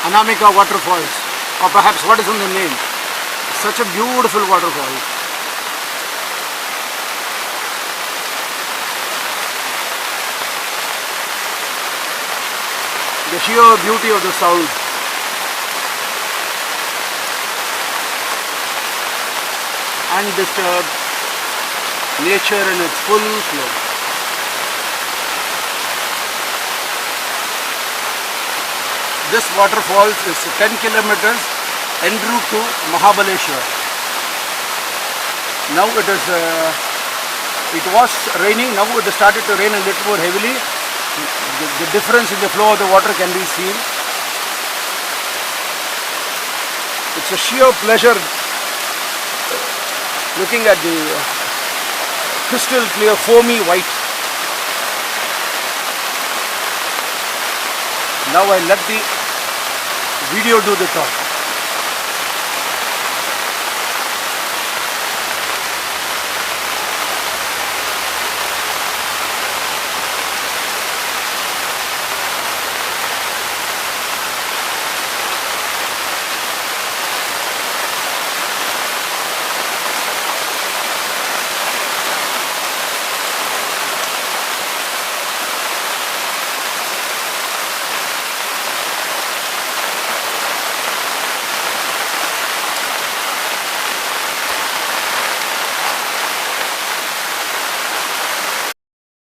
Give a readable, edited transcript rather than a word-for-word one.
Anamika waterfalls, or perhaps what is in the name. Such a beautiful waterfall. The sheer beauty of the sound. Undisturbed nature in its full flow. This waterfall is 10 kilometers en route to Mahabaleshwar. Now it was raining, now it has started to rain a little more heavily. The difference in the flow of the water can be seen. It's a sheer pleasure looking at the crystal clear foamy white. Now I let the video do the talk.